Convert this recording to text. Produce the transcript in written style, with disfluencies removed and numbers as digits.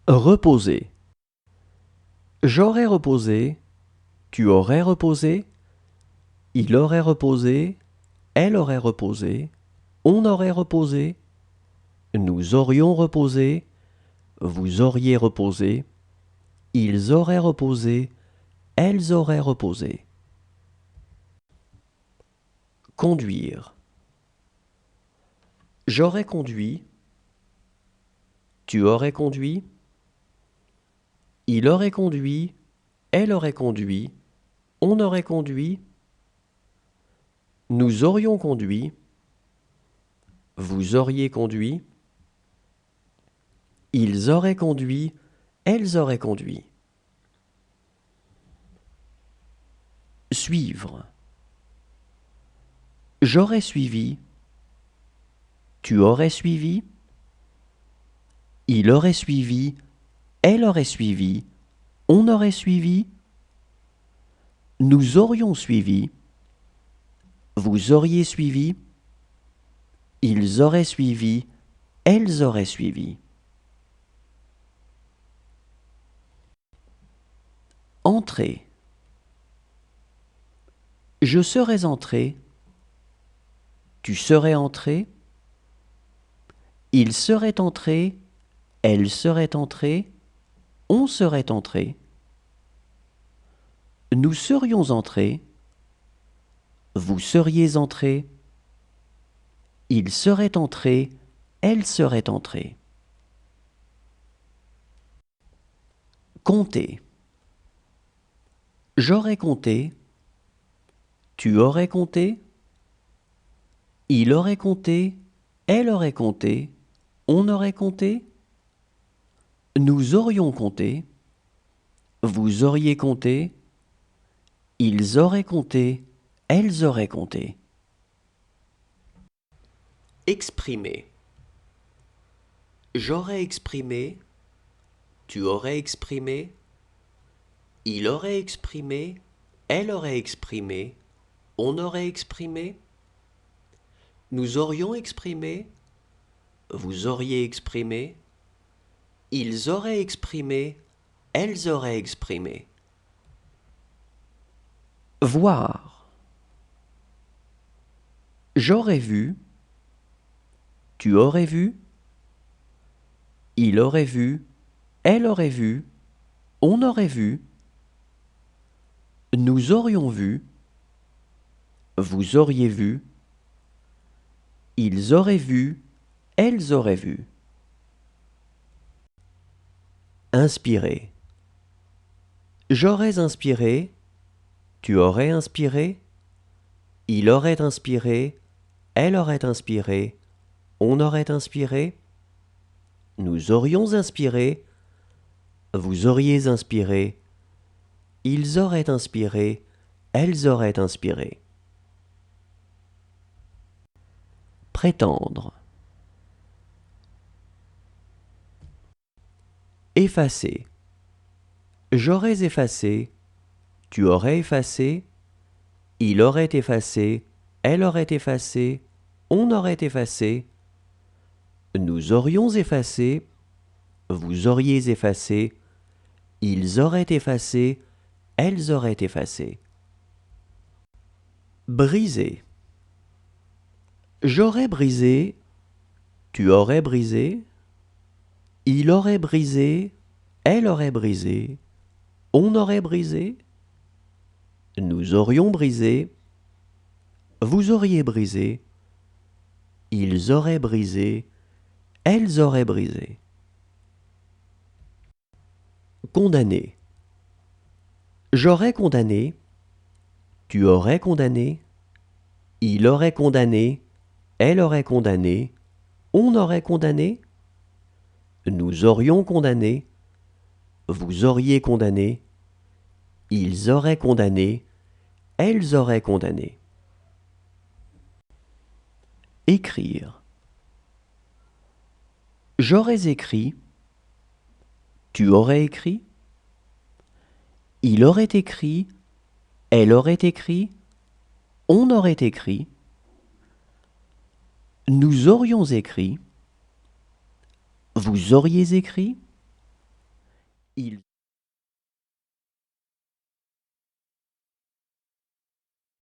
Reposer. J'aurais reposé, tu aurais reposé, il aurait reposé, elle aurait reposé, on aurait reposé, nous aurions reposé, vous auriez reposé, ils auraient reposé, elles auraient reposé. Conduire. J'aurais conduit, tu aurais conduit, il aurait conduit, elle aurait conduit, on aurait conduit, nous aurions conduit, vous auriez conduit, ils auraient conduit, elles auraient conduit. Suivre. J'aurais suivi, tu aurais suivi, il aurait suivi, elle aurait suivi, on aurait suivi, nous aurions suivi, vous auriez suivi, ils auraient suivi, elles auraient suivi. Entrer. Je serais entré, tu serais entré, il serait entré, elle serait entrée, on serait entré, nous serions entrés, vous seriez entrés, il serait entré, elle serait entrée. Compter. J'aurais compté, tu aurais compté, il aurait compté, elle aurait compté, on aurait compté, nous aurions compté, vous auriez compté, ils auraient compté, elles auraient compté. Exprimer. J'aurais exprimé, tu aurais exprimé, il aurait exprimé, elle aurait exprimé, on aurait exprimé, nous aurions exprimé, vous auriez exprimé, ils auraient exprimé, elles auraient exprimé. Voir. J'aurais vu, tu aurais vu, il aurait vu, elle aurait vu, on aurait vu, nous aurions vu, vous auriez vu, ils auraient vu, elles auraient vu. Inspirer. J'aurais inspiré, tu aurais inspiré, il aurait inspiré, elle aurait inspiré, on aurait inspiré, nous aurions inspiré, vous auriez inspiré, ils auraient inspiré, elles auraient inspiré. Prétendre. Effacer. J'aurais effacé, tu aurais effacé, il aurait effacé, elle aurait effacé, on aurait effacé, nous aurions effacé, vous auriez effacé, ils auraient effacé, elles auraient effacé. Briser. J'aurais brisé, tu aurais brisé, il aurait brisé, elle aurait brisé, on aurait brisé, nous aurions brisé, vous auriez brisé, ils auraient brisé, elles auraient brisé. Condamner. J'aurais condamné, tu aurais condamné, il aurait condamné, elle aurait condamné, on aurait condamné, nous aurions condamné, vous auriez condamné, ils auraient condamné, elles auraient condamné. Écrire. J'aurais écrit, tu aurais écrit, il aurait écrit, elle aurait écrit, on aurait écrit, nous aurions écrit, vous auriez écrit, Ils